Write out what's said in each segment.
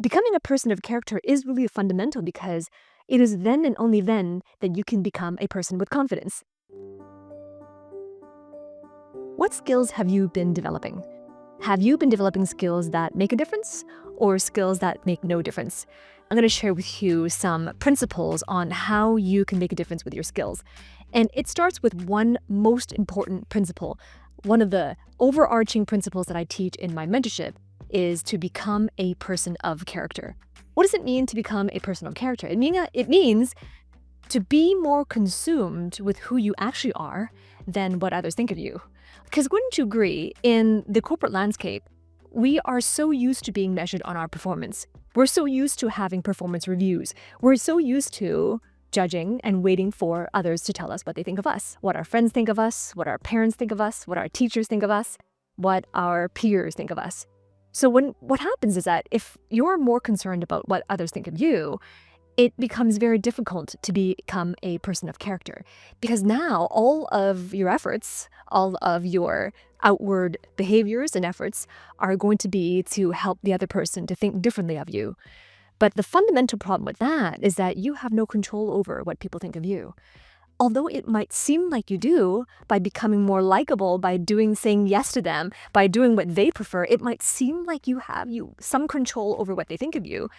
Becoming a person of character is really fundamental because it is then and only then that you can become a person with confidence. What skills have you been developing? Have you been developing skills that make a difference or skills that make no difference? I'm going to share with you some principles on how you can make a difference with your skills. And it starts with one most important principle. One of the overarching principles that I teach in my mentorship is to become a person of character. What does it mean to become a person of character? It means to be more consumed with who you actually are than what others think of you. Because wouldn't you agree, in the corporate landscape, we are so used to being measured on our performance. We're so used to having performance reviews. We're so used to judging and waiting for others to tell us what they think of us, what our friends think of us, what our parents think of us, what our teachers think of us, what our peers think of us. So what happens is that if you're more concerned about what others think of you, it becomes very difficult to become a person of character, because now all of your efforts, all of your outward behaviors and efforts are going to be to help the other person to think differently of you. But the fundamental problem with that is that you have no control over what people think of you. Although it might seem like you do by becoming more likable, by saying yes to them, by doing what they prefer, it might seem like you have some control over what they think of you.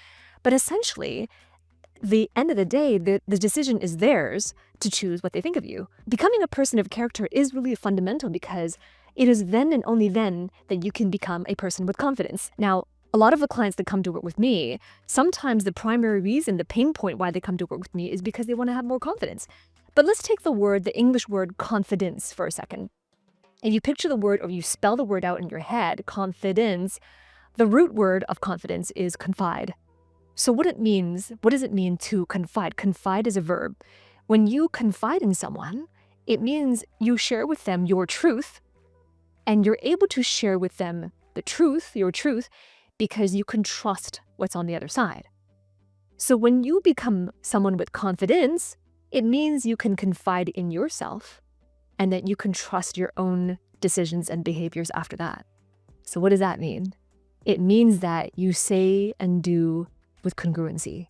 But essentially, the end of the day, the decision is theirs to choose what they think of you. Becoming a person of character is really fundamental because it is then and only then that you can become a person with confidence. Now, a lot of the clients that come to work with me, sometimes the primary reason, the pain point why they come to work with me is because they want to have more confidence. But let's take the English word confidence for a second. If you picture the word or you spell the word out in your head, confidence, the root word of confidence is confide. So what does it mean to confide? Confide is a verb. When you confide in someone, it means you share with them your truth, and you're able to share with them your truth, because you can trust what's on the other side. So when you become someone with confidence, it means you can confide in yourself and that you can trust your own decisions and behaviors after that. So what does that mean? It means that you say and do with congruency.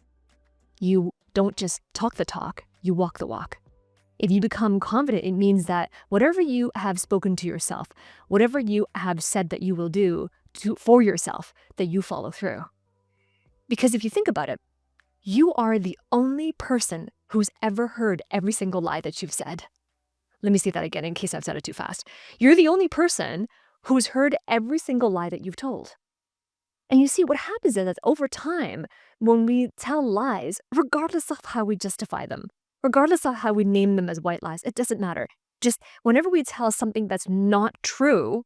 You don't just talk the talk, you walk the walk. If you become confident, it means that whatever you have spoken to yourself, whatever you have said that you will do for yourself, that you follow through. Because if you think about it, you are the only person who's ever heard every single lie that you've said. Let me say that again in case I've said it too fast. You're the only person who's heard every single lie that you've told. And you see, what happens is that over time, when we tell lies, regardless of how we justify them, regardless of how we name them as white lies, it doesn't matter. Just whenever we tell something that's not true,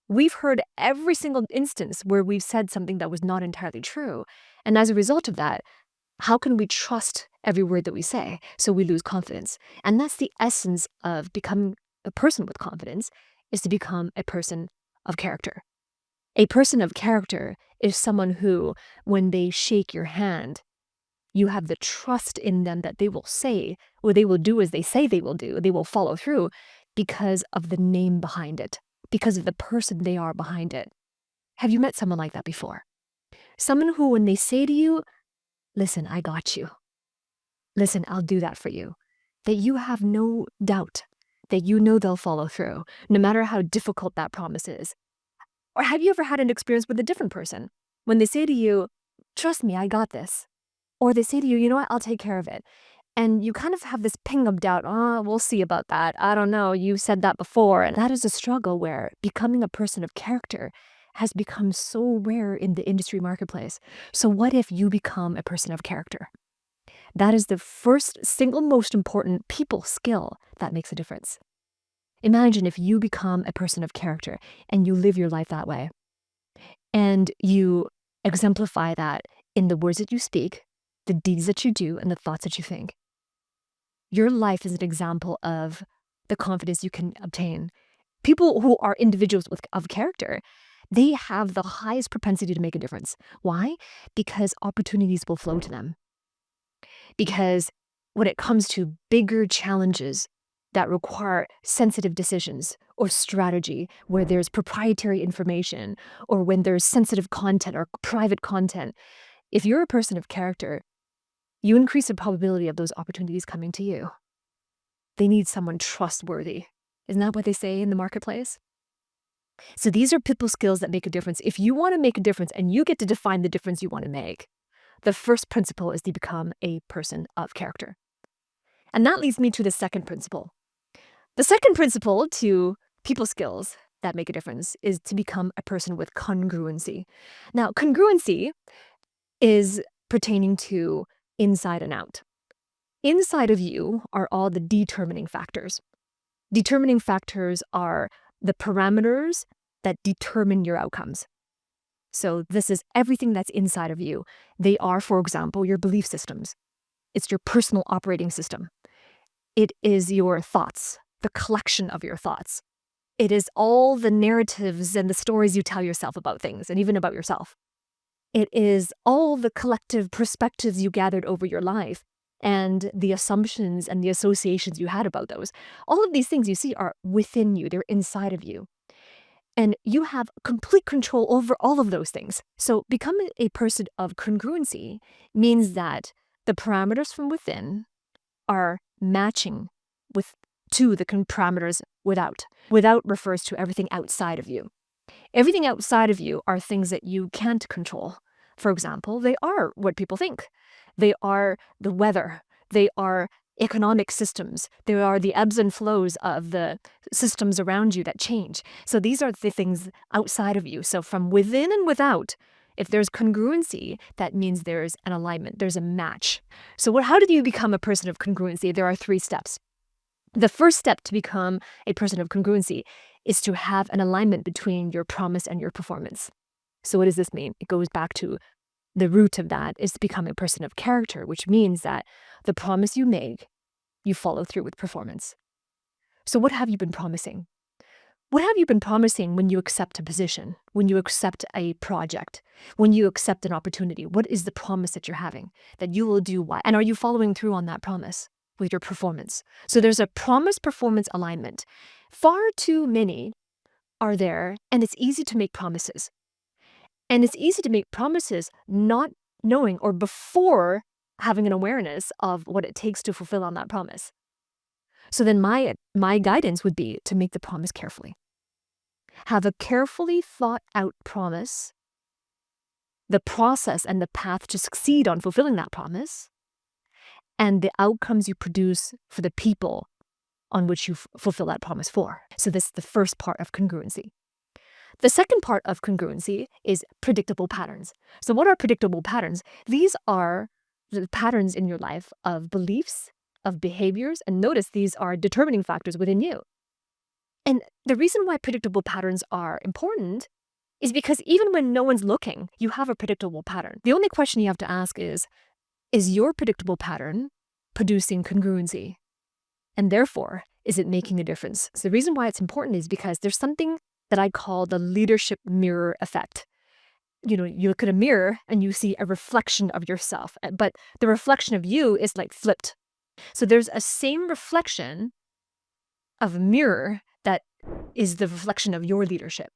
we've heard every single instance where we've said something that was not entirely true. And as a result of that, how can we trust every word that we say? So we lose confidence. And that's the essence of becoming a person with confidence, is to become a person of character. A person of character is someone who, when they shake your hand, you have the trust in them that they will say, or they will do as they say they will do. They will follow through because of the name behind it, because of the person they are behind it. Have you met someone like that before? Someone who, when they say to you, listen, I got you. Listen, I'll do that for you. That you have no doubt that you know they'll follow through, no matter how difficult that promise is. Or have you ever had an experience with a different person? When they say to you, trust me, I got this. Or they say to you, you know what, I'll take care of it. And you kind of have this ping of doubt. Oh, we'll see about that. I don't know. You said that before. And that is a struggle where becoming a person of character has become so rare in the industry marketplace. So what if you become a person of character? That is the first single most important people skill that makes a difference. Imagine if you become a person of character and you live your life that way, and you exemplify that in the words that you speak, the deeds that you do, and the thoughts that you think. Your life is an example of the confidence you can obtain. People who are individuals of character, they have the highest propensity to make a difference. Why? Because opportunities will flow to them. Because when it comes to bigger challenges that require sensitive decisions or strategy, where there's proprietary information, or when there's sensitive content or private content, If you're a person of character, you increase the probability of those opportunities coming to you. They need someone trustworthy. Isn't that what they say in the marketplace? So these are people skills that make a difference. If you want to make a difference and you get to define the difference you want to make, the first principle is to become a person of character. And that leads me to the second principle. The second principle to people skills that make a difference is to become a person with congruency. Now, congruency is pertaining to inside and out. Inside of you are all the determining factors. Determining factors are the parameters that determine your outcomes. So this is everything that's inside of you. They are, for example, your belief systems. It's your personal operating system. It is your thoughts, the collection of your thoughts. It is all the narratives and the stories you tell yourself about things and even about yourself. It is all the collective perspectives you gathered over your life and the assumptions and the associations you had about those. All of these things you see are within you. They're inside of you. And you have complete control over all of those things. So becoming a person of congruency means that the parameters from within are matching to the parameters without. Without refers to everything outside of you. Everything outside of you are things that you can't control. For example, they are what people think. They are the weather. They are economic systems. They are the ebbs and flows of the systems around you that change. So these are the things outside of you. So from within and without, if there's congruency, that means there's an alignment, there's a match. So how do you become a person of congruency? There are 3 steps. The first step to become a person of congruency is to have an alignment between your promise and your performance. So what does this mean? It goes back to the root of that is to become a person of character, which means that the promise you make, you follow through with performance. So what have you been promising? What have you been promising when you accept a position, when you accept a project, when you accept an opportunity? What is the promise that you're having? That you will do what? And are you following through on that promise with your performance? So there's a promise-performance alignment. Far too many are there, and it's easy to make promises. And it's easy to make promises not knowing or before having an awareness of what it takes to fulfill on that promise. So then my guidance would be to make the promise carefully. Have a carefully thought out promise, the process and the path to succeed on fulfilling that promise, and the outcomes you produce for the people on which you fulfill that promise for. So this is the first part of congruency. The second part of congruency is predictable patterns. So what are predictable patterns? These are the patterns in your life of beliefs, of behaviors, and notice these are determining factors within you. And the reason why predictable patterns are important is because even when no one's looking, you have a predictable pattern. The only question you have to ask is your predictable pattern producing congruency? And therefore, is it making a difference? So the reason why it's important is because there's something that I call the leadership mirror effect. You look at a mirror and you see a reflection of yourself, but the reflection of you is like flipped. So there's a same reflection of a mirror that is the reflection of your leadership.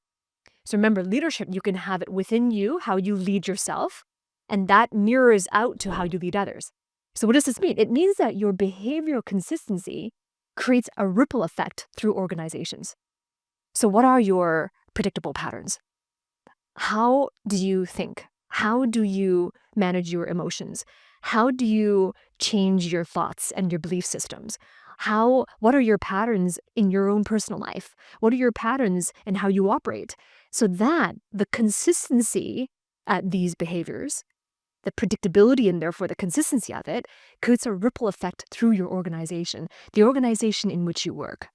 So remember, leadership, you can have it within you, how you lead yourself, and that mirrors out to how you lead others. So what does this mean? It means that your behavioral consistency creates a ripple effect through organizations. So what are your predictable patterns? How do you think? How do you manage your emotions? How do you change your thoughts and your belief systems? What are your patterns in your own personal life? What are your patterns in how you operate? So that the consistency at these behaviors, the predictability and therefore the consistency of it, creates a ripple effect through your organization, the organization in which you work.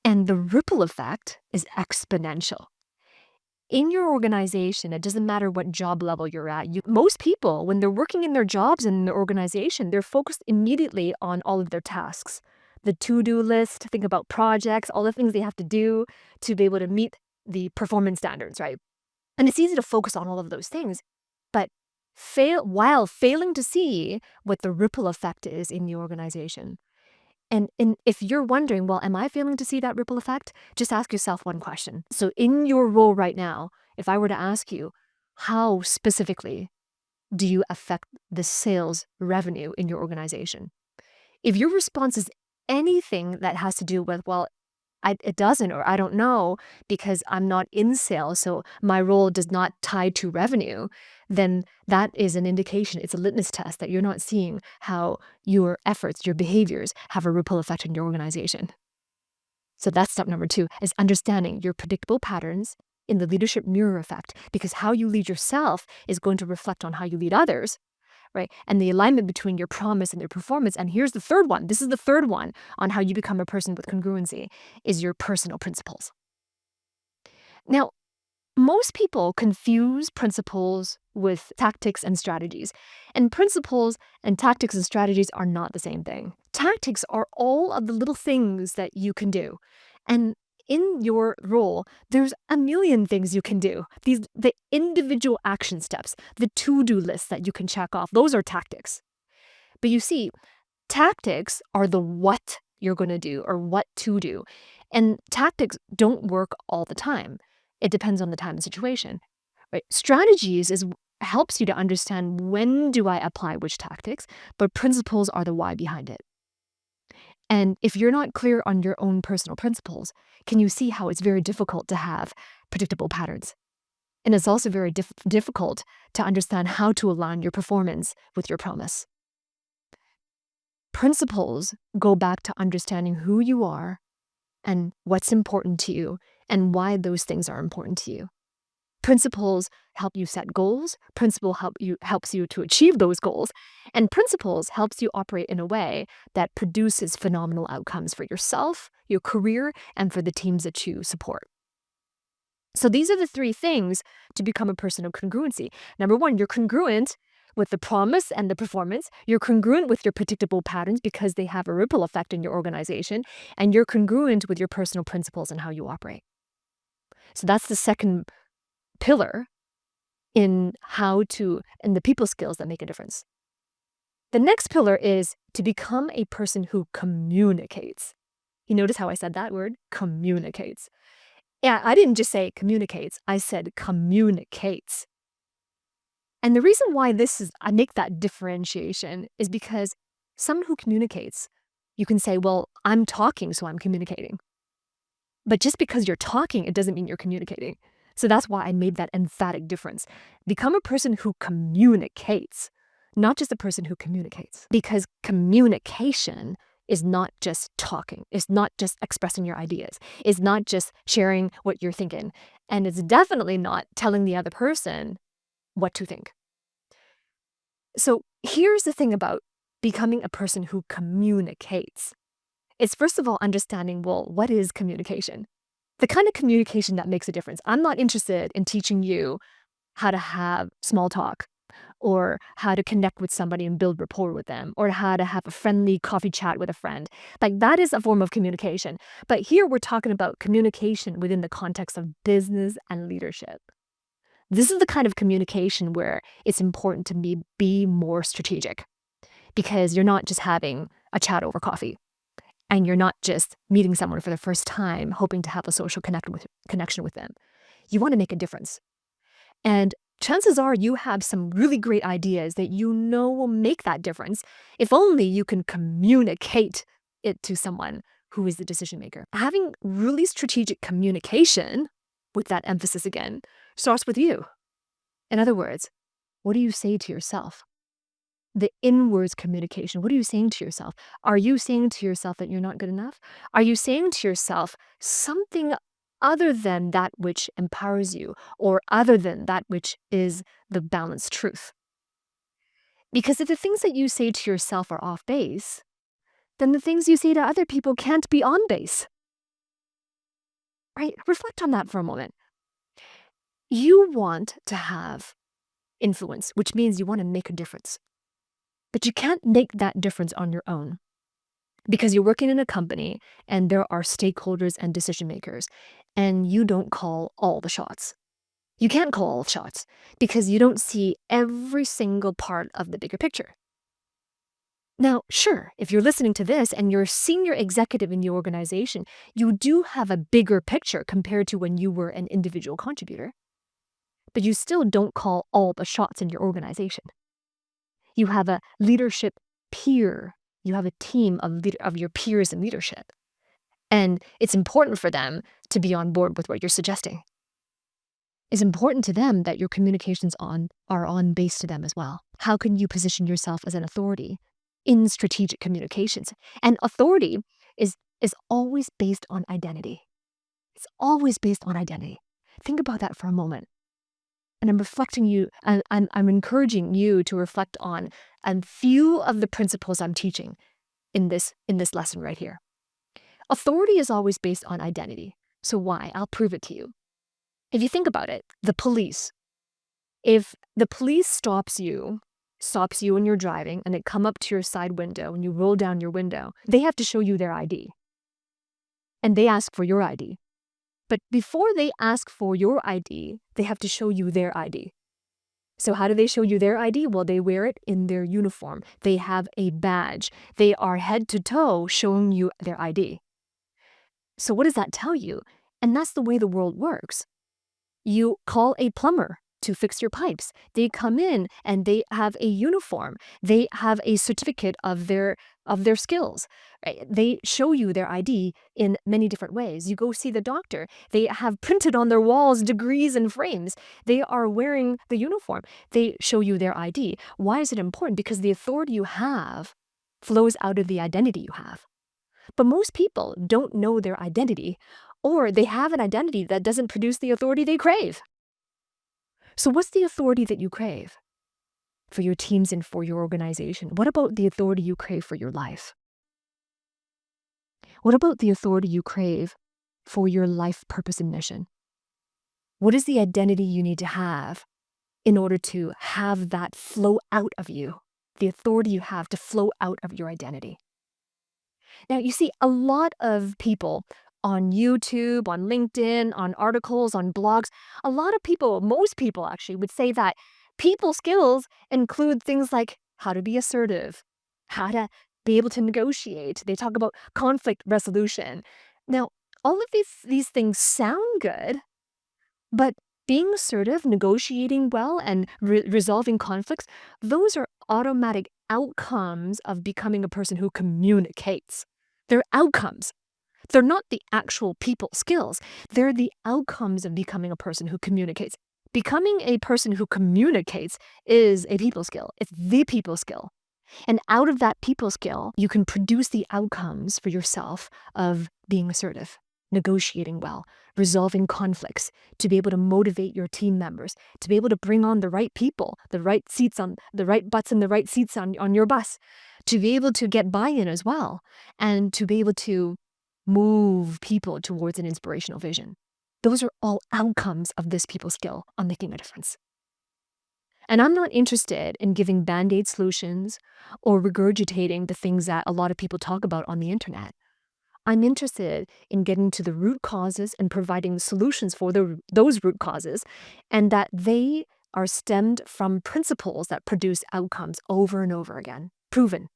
And the ripple effect is exponential. In your organization, it doesn't matter what job level you're at. Most people, when they're working in their jobs and in their organization, they're focused immediately on all of their tasks. The to-do list, think about projects, all the things they have to do to be able to meet the performance standards, right? And it's easy to focus on all of those things, but while failing to see what the ripple effect is in the organization. And if you're wondering, well, am I failing to see that ripple effect? Just ask yourself one question. So in your role right now, if I were to ask you, how specifically do you affect the sales revenue in your organization? If your response is anything that has to do with, well, it doesn't, or I don't know because I'm not in sales, so my role does not tie to revenue, then that is an indication, it's a litmus test that you're not seeing how your efforts, your behaviors have a ripple effect in your organization. So that's step number 2, is understanding your predictable patterns in the leadership mirror effect, because how you lead yourself is going to reflect on how you lead others, right? And the alignment between your promise and your performance. And here's the third one. This is the third one on how you become a person with congruency, is your personal principles. Now, most people confuse principles with tactics and strategies. And principles and tactics and strategies are not the same thing. Tactics are all of the little things that you can do. And in your role, there's a million things you can do. The individual action steps, the to-do lists that you can check off, those are tactics. But you see, tactics are the what you're going to do or what to do. And tactics don't work all the time. It depends on the time and situation, right? Strategies helps you to understand when do I apply which tactics, but principles are the why behind it. And if you're not clear on your own personal principles, can you see how it's very difficult to have predictable patterns? And it's also very difficult to understand how to align your performance with your promise. Principles go back to understanding who you are and what's important to you and why those things are important to you. Principles help you set goals. Helps you to achieve those goals. And principles helps you operate in a way that produces phenomenal outcomes for yourself, your career, and for the teams that you support. So these are the 3 things to become a person of congruency. Number 1, you're congruent with the promise and the performance. You're congruent with your predictable patterns because they have a ripple effect in your organization. And you're congruent with your personal principles and how you operate. So that's the second pillar in the people skills that make a difference. The next pillar is to become a person who communicates. You notice how I said that word? Communicates. Yeah, I didn't just say communicates, I said communicates. And the reason why I make that differentiation is because someone who communicates, you can say, well, I'm talking, so I'm communicating. But just because you're talking, it doesn't mean you're communicating. So that's why I made that emphatic difference. Become a person who communicates, not just a person who communicates. Because communication is not just talking. It's not just expressing your ideas. It's not just sharing what you're thinking. And it's definitely not telling the other person what to think. So here's the thing about becoming a person who communicates. It's first of all understanding, well, what is communication? The kind of communication that makes a difference. I'm not interested in teaching you how to have small talk or how to connect with somebody and build rapport with them or how to have a friendly coffee chat with a friend. Like that is a form of communication. But here we're talking about communication within the context of business and leadership. This is the kind of communication where it's important to be more strategic because you're not just having a chat over coffee. And you're not just meeting someone for the first time, hoping to have a social connection with them. You want to make a difference. And chances are you have some really great ideas that you know will make that difference if only you can communicate it to someone who is the decision maker. Having really strategic communication, with that emphasis again, starts with you. In other words, what do you say to yourself? The inwards communication. What are you saying to yourself? Are you saying to yourself that you're not good enough? Are you saying to yourself something other than that which empowers you or other than that which is the balanced truth? Because if the things that you say to yourself are off base, then the things you say to other people can't be on base. Right? Reflect on that for a moment. You want to have influence, which means you want to make a difference. But you can't make that difference on your own because you're working in a company and there are stakeholders and decision makers, and you don't call all the shots. You can't call all the shots because you don't see every single part of the bigger picture. Now, sure, if you're listening to this and you're a senior executive in the organization, you do have a bigger picture compared to when you were an individual contributor, but you still don't call all the shots in your organization. You have a leadership peer. You have a team of your peers in leadership. And it's important for them to be on board with what you're suggesting. It's important to them that your communications are on base to them as well. How can you position yourself as an authority in strategic communications? And authority is always based on identity. It's always based on identity. Think about that for a moment. And I'm encouraging you to reflect on a few of the principles I'm teaching in this lesson right here. Authority is always based on identity. So why? I'll prove it to you. If you think about it, if the police stops you when you're driving and they come up to your side window and you roll down your window, they have to show you their ID. And they ask for your ID. But before they ask for your ID, they have to show you their ID. So how do they show you their ID? Well, they wear it in their uniform. They have a badge. They are head to toe showing you their ID. So what does that tell you? And that's the way the world works. You call a plumber to fix your pipes. They come in and they have a uniform. They have a certificate of their skills. Right? They show you their ID in many different ways. You go see the doctor. They have printed on their walls degrees and frames. They are wearing the uniform. They show you their ID. Why is it important? Because the authority you have flows out of the identity you have. But most people don't know their identity, or they have an identity that doesn't produce the authority they crave. So what's the authority that you crave for your teams and for your organization? What about the authority you crave for your life? What about the authority you crave for your life purpose and mission? What is the identity you need to have in order to have that flow out of you? The authority you have to flow out of your identity. Now, you see, a lot of people on YouTube, on LinkedIn, on articles, on blogs, most people actually would say that people skills include things like how to be assertive, how to be able to negotiate. They talk about conflict resolution. Now, all of these things sound good, but being assertive, negotiating well, and resolving conflicts, those are automatic outcomes of becoming a person who communicates. They're outcomes. They're not the actual people skills. They're the outcomes of becoming a person who communicates. Becoming a person who communicates is a people skill. It's the people skill. And out of that people skill, you can produce the outcomes for yourself of being assertive, negotiating well, resolving conflicts, to be able to motivate your team members, to be able to bring on the right people, the right butts in the right seats on your bus, to be able to get buy-in as well, and to be able to move people towards an inspirational vision. Those are all outcomes of this people skill on making a difference. And I'm not interested in giving band-aid solutions or regurgitating the things that a lot of people talk about on the internet. I'm interested in getting to the root causes and providing solutions for those root causes, and that they are stemmed from principles that produce outcomes over and over again, proven.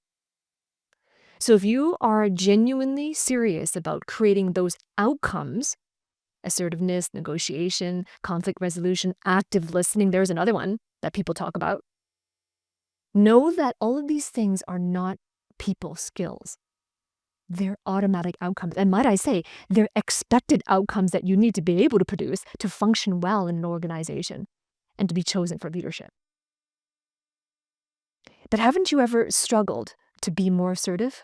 So if you are genuinely serious about creating those outcomes, assertiveness, negotiation, conflict resolution, active listening, there's another one that people talk about. Know that all of these things are not people skills. They're automatic outcomes. And might I say, they're expected outcomes that you need to be able to produce to function well in an organization and to be chosen for leadership. But haven't you ever struggled to be more assertive?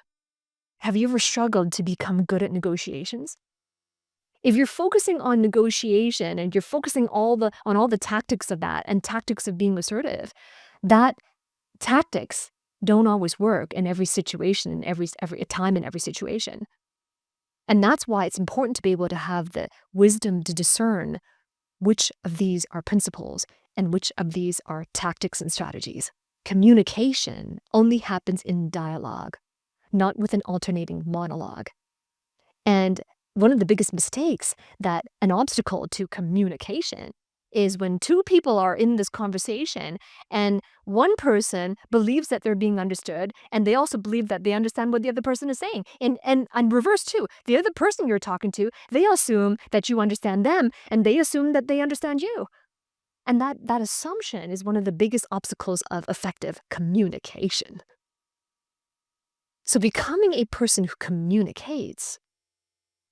Have you ever struggled to become good at negotiations? If you're focusing on negotiation and you're focusing on all the tactics of that and tactics of being assertive, that tactics don't always work in every situation, in every time, in every situation. And that's why it's important to be able to have the wisdom to discern which of these are principles and which of these are tactics and strategies. Communication only happens in dialogue, not with an alternating monologue. And one of the biggest mistakes that an obstacle to communication is when two people are in this conversation and one person believes that they're being understood and they also believe that they understand what the other person is saying. And reverse too, the other person you're talking to, they assume that you understand them and they assume that they understand you. And that assumption is one of the biggest obstacles of effective communication. So becoming a person who communicates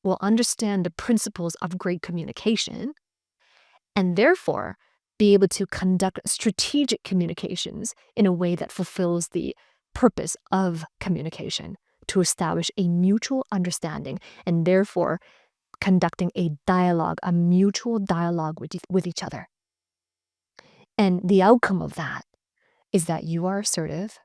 will understand the principles of great communication and therefore be able to conduct strategic communications in a way that fulfills the purpose of communication to establish a mutual understanding and therefore conducting a dialogue, a mutual dialogue with each other. And the outcome of that is that you are assertive,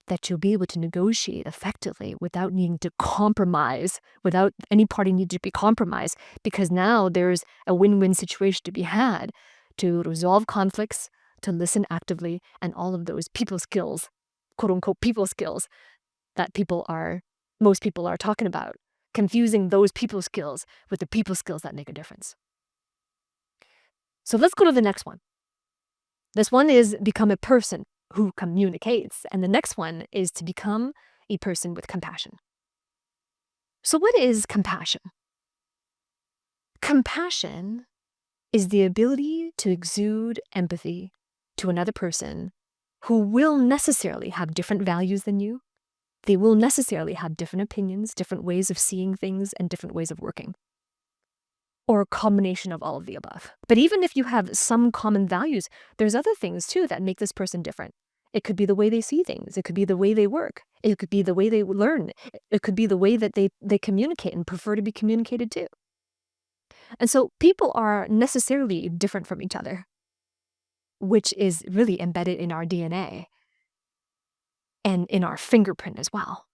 that you'll be able to negotiate effectively without needing to compromise, without any party needing to be compromised, because now there's a win-win situation to be had to resolve conflicts, to listen actively, and all of those people skills, quote unquote people skills that most people are talking about, confusing those people skills with the people skills that make a difference. So let's go to the next one. This one is become a person who communicates, and the next one is to become a person with compassion. So what is compassion? Compassion is the ability to exude empathy to another person who will necessarily have different values than you. They will necessarily have different opinions, different ways of seeing things, and different ways of working, or a combination of all of the above. But even if you have some common values, there's other things too that make this person different. It could be the way they see things. It could be the way they work. It could be the way they learn. It could be the way that they communicate and prefer to be communicated to. And so people are necessarily different from each other, which is really embedded in our DNA and in our fingerprint as well.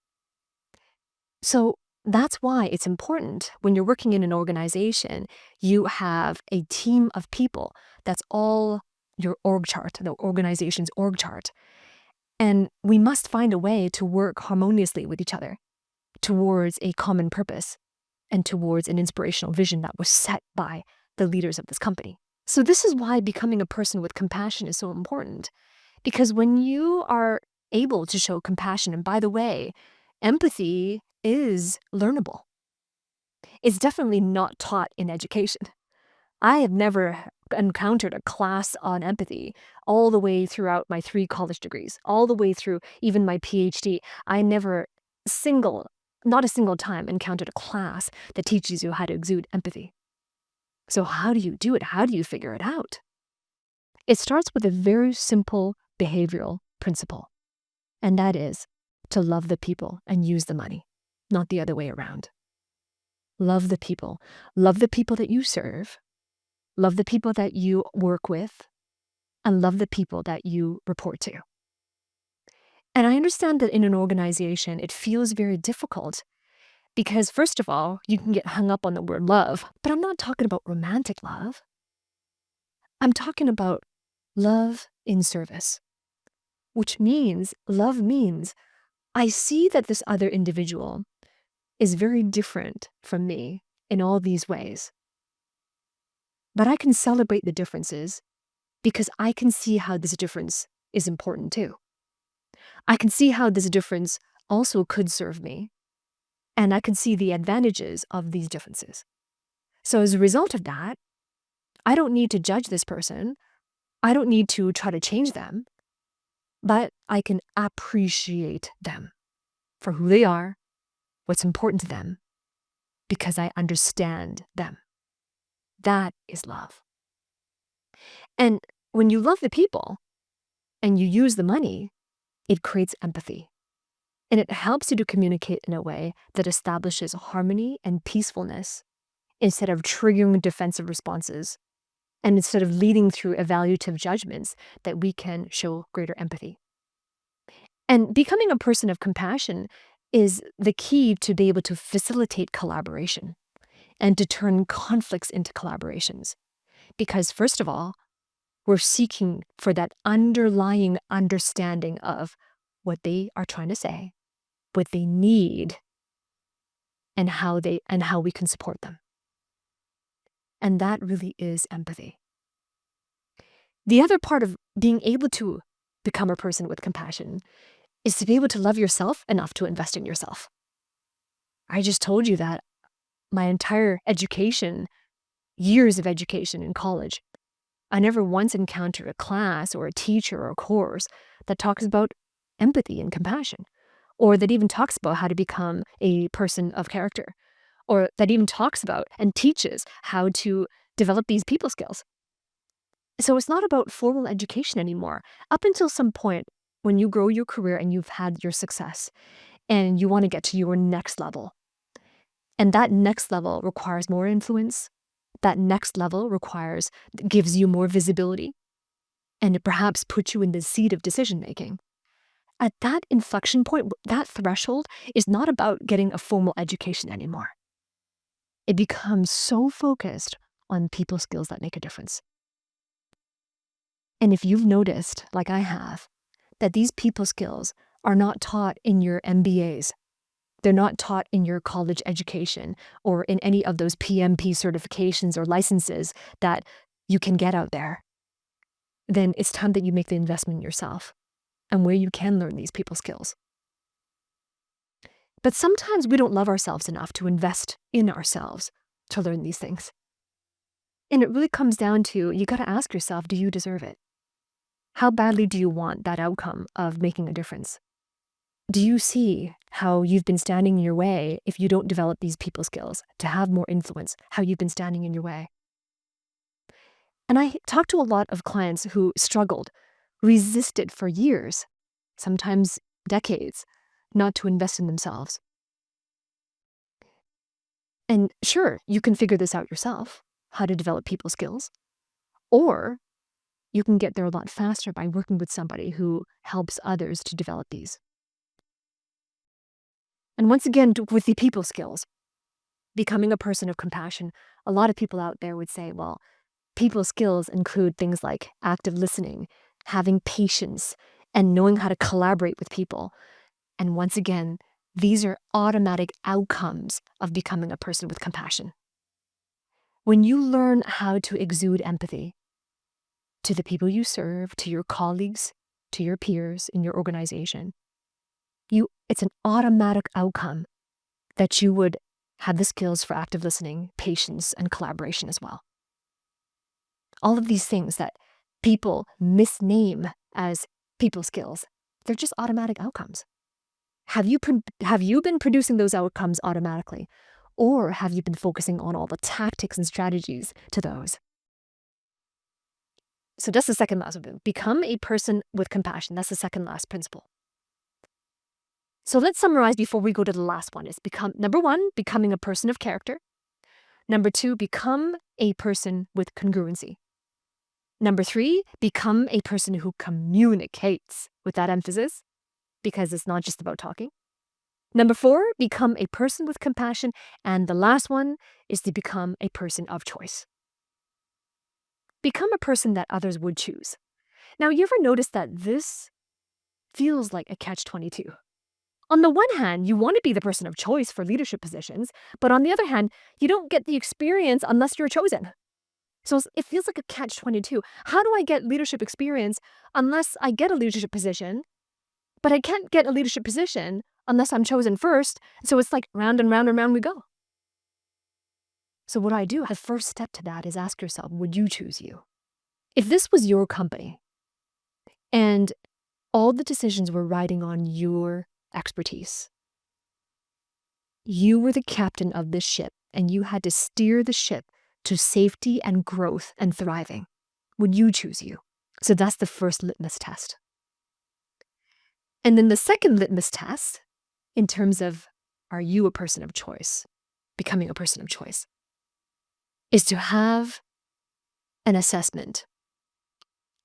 So that's why it's important when you're working in an organization, you have a team of people. That's all your org chart, the organization's org chart. And we must find a way to work harmoniously with each other towards a common purpose and towards an inspirational vision that was set by the leaders of this company. So this is why becoming a person with compassion is so important. Because when you are able to show compassion, and by the way, empathy is learnable. It's definitely not taught in education. I have never encountered a class on empathy all the way throughout my 3 college degrees, all the way through even my PhD. I never not a single time encountered a class that teaches you how to exude empathy. So how do you do it? How do you figure it out? It starts with a very simple behavioral principle, and that is to love the people and use the money, not the other way around. Love the people. Love the people that you serve. Love the people that you work with, and love the people that you report to. And I understand that in an organization, it feels very difficult because, first of all, you can get hung up on the word love, but I'm not talking about romantic love. I'm talking about love in service, which means love means I see that this other individual is very different from me in all these ways. But I can celebrate the differences because I can see how this difference is important too. I can see how this difference also could serve me, and I can see the advantages of these differences. So as a result of that, I don't need to judge this person. I don't need to try to change them, but I can appreciate them for who they are, what's important to them, because I understand them. That is love. And when you love the people and you use the money, it creates empathy. And it helps you to communicate in a way that establishes harmony and peacefulness instead of triggering defensive responses and instead of leading through evaluative judgments that we can show greater empathy. And becoming a person of compassion is the key to be able to facilitate collaboration and to turn conflicts into collaborations. Because first of all, we're seeking for that underlying understanding of what they are trying to say, what they need, and how we can support them. And that really is empathy. The other part of being able to become a person with compassion is to be able to love yourself enough to invest in yourself. I just told you that my entire education, years of education in college, I never once encountered a class or a teacher or a course that talks about empathy and compassion, or that even talks about how to become a person of character, or that even talks about and teaches how to develop these people skills. So it's not about formal education anymore. Up until some point, when you grow your career and you've had your success and you want to get to your next level, and that next level requires more influence, that next level gives you more visibility, and it perhaps puts you in the seat of decision making. At that inflection point, that threshold is not about getting a formal education anymore. It becomes so focused on people skills that make a difference. And if you've noticed, like I have, that these people skills are not taught in your MBAs, they're not taught in your college education or in any of those PMP certifications or licenses that you can get out there, then it's time that you make the investment in yourself and where you can learn these people skills. But sometimes we don't love ourselves enough to invest in ourselves to learn these things. And it really comes down to, you got to ask yourself, do you deserve it? How badly do you want that outcome of making a difference? Do you see how you've been standing in your way if you don't develop these people skills to have more influence, how you've been standing in your way? And I talk to a lot of clients who struggled, resisted for years, sometimes decades, not to invest in themselves. And sure, you can figure this out yourself, how to develop people skills, or you can get there a lot faster by working with somebody who helps others to develop these. And once again, with the people skills, becoming a person of compassion, a lot of people out there would say, well, people skills include things like active listening, having patience, and knowing how to collaborate with people. And once again, these are automatic outcomes of becoming a person with compassion. When you learn how to exude empathy to the people you serve, to your colleagues, to your peers in your organization, it's an automatic outcome that you would have the skills for active listening, patience, and collaboration as well. All of these things that people misname as people skills, they're just automatic outcomes. Have you been producing those outcomes automatically? Or have you been focusing on all the tactics and strategies to those? So that's the second last one. Become a person with compassion. That's the second last principle. So let's summarize before we go to the last one. Number one, becoming a person of character. Number two, become a person with congruency. Number three, become a person who communicates, with that emphasis, because it's not just about talking. Number four, become a person with compassion. And the last one is to become a person of choice. Become a person that others would choose. Now, you ever notice that this feels like a catch-22? On the one hand, you want to be the person of choice for leadership positions, but on the other hand, you don't get the experience unless you're chosen. So it feels like a catch-22. How do I get leadership experience unless I get a leadership position? But I can't get a leadership position unless I'm chosen first. So it's like round and round and round we go. So what I do, the first step to that is ask yourself, would you choose you? If this was your company and all the decisions were riding on your expertise, you were the captain of this ship and you had to steer the ship to safety and growth and thriving, would you choose you? So that's the first litmus test. And then the second litmus test, in terms of, are you a person of choice, becoming a person of choice, is to have an assessment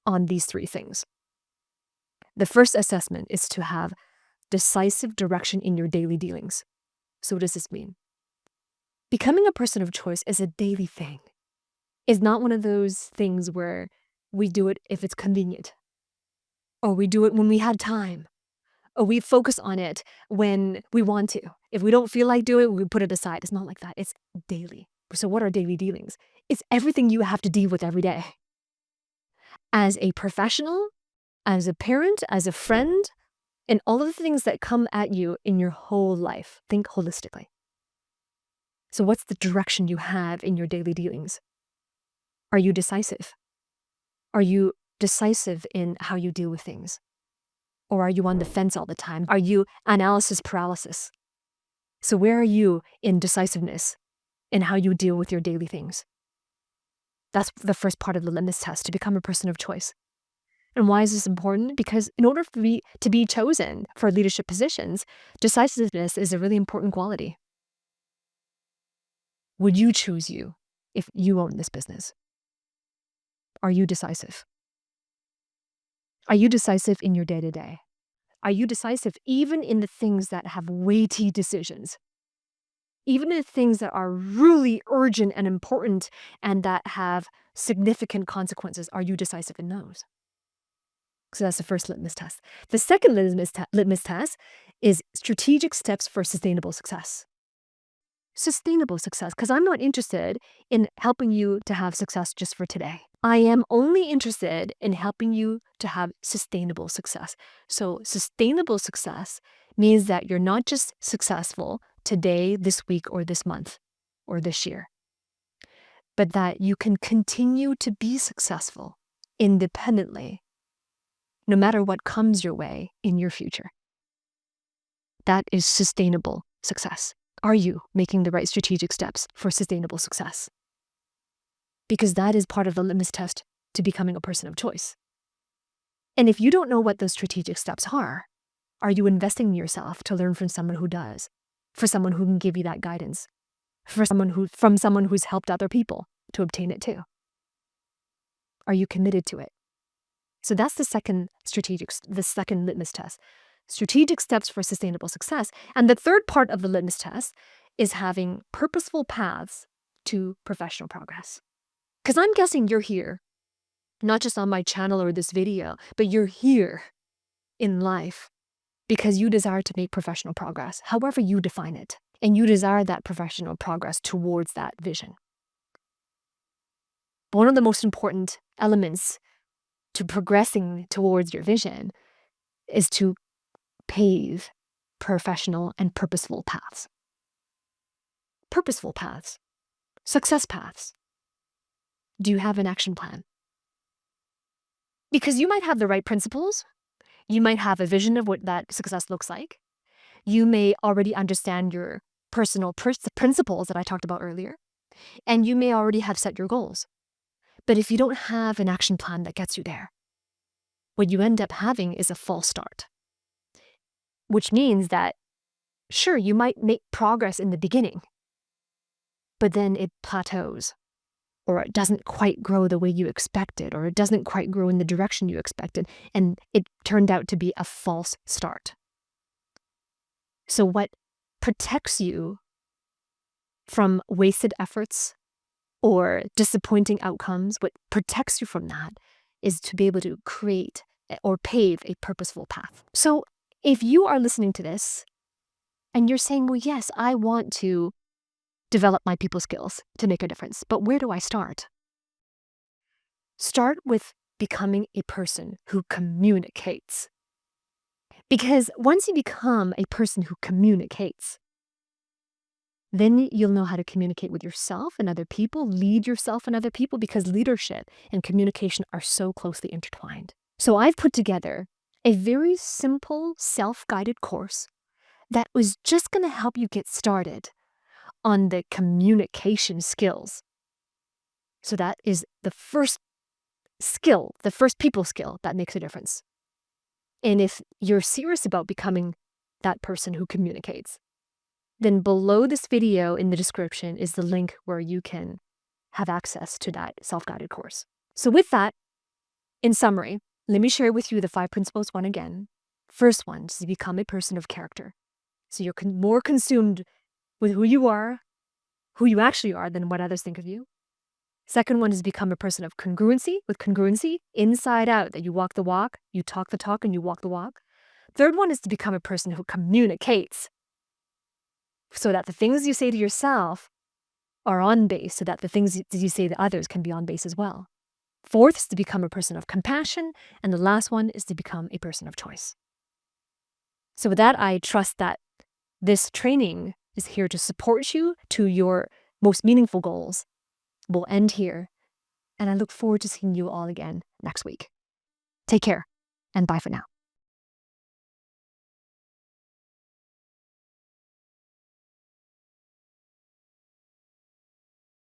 on these three things. The first assessment is to have decisive direction in your daily dealings. So what does this mean? Becoming a person of choice is a daily thing. It's not one of those things where we do it if it's convenient, or we do it when we had time, or we focus on it when we want to. If we don't feel like doing it, we put it aside. It's not like that. It's daily. So what are daily dealings? It's everything you have to deal with every day. As a professional, as a parent, as a friend, and all of the things that come at you in your whole life. Think holistically. So what's the direction you have in your daily dealings? Are you decisive? Are you decisive in how you deal with things? Or are you on the fence all the time? Are you analysis paralysis? So where are you in decisiveness in how you deal with your daily things? That's the first part of the litmus test to become a person of choice. And why is this important? Because in order for me to be chosen for leadership positions, decisiveness is a really important quality. Would you choose you if you own this business? Are you decisive? Are you decisive in your day-to-day? Are you decisive even in the things that have weighty decisions? Even in the things that are really urgent and important and that have significant consequences, are you decisive in those? So that's the first litmus test. The second litmus test is strategic steps for sustainable success. Sustainable success, because I'm not interested in helping you to have success just for today. I am only interested in helping you to have sustainable success. So sustainable success means that you're not just successful today, this week, or this month, or this year, but that you can continue to be successful independently, no matter what comes your way in your future. That is sustainable success. Are you making the right strategic steps for sustainable success? Because that is part of the litmus test to becoming a person of choice. And if you don't know what those strategic steps are you investing in yourself to learn from someone who does, for someone who can give you that guidance, from someone who's helped other people to obtain it too? Are you committed to it? So that's the second litmus test. Strategic steps for sustainable success. And the third part of the litmus test is having purposeful paths to professional progress. Because I'm guessing you're here, not just on my channel or this video, but you're here in life because you desire to make professional progress, however you define it. And you desire that professional progress towards that vision. But one of the most important elements to progressing towards your vision is to pave professional and purposeful paths. Purposeful paths. Success paths. Do you have an action plan? Because you might have the right principles. You might have a vision of what that success looks like. You may already understand your personal principles that I talked about earlier. And you may already have set your goals. But if you don't have an action plan that gets you there, what you end up having is a false start. Which means that, sure, you might make progress in the beginning, but then it plateaus, or it doesn't quite grow the way you expected, or it doesn't quite grow in the direction you expected, and it turned out to be a false start. So what protects you from wasted efforts or disappointing outcomes, what protects you from that is to be able to create or pave a purposeful path. So if you are listening to this and you're saying, well, yes, I want to develop my people skills to make a difference, but where do I start? Start with becoming a person who communicates. Because once you become a person who communicates, then you'll know how to communicate with yourself and other people, lead yourself and other people, because leadership and communication are so closely intertwined. So I've put together a very simple self-guided course that was just going to help you get started on the communication skills. So that is the first skill, the first people skill that makes a difference. And if you're serious about becoming that person who communicates, then below this video in the description is the link where you can have access to that self-guided course. So with that, in summary, let me share with you the 5 principles once again. First one is to become a person of character. So you're more consumed with who you actually are, than what others think of you. Second one is become a person of congruency, with congruency inside out, that you walk the walk, you talk the talk, and you walk the walk. Third one is to become a person who communicates, so that the things you say to yourself are on base, so that the things that you say to others can be on base as well. Fourth is to become a person of compassion, and the last one is to become a person of choice. So with that, I trust that this training is here to support you to your most meaningful goals. We'll end here, and I look forward to seeing you all again next week. Take care and bye for now.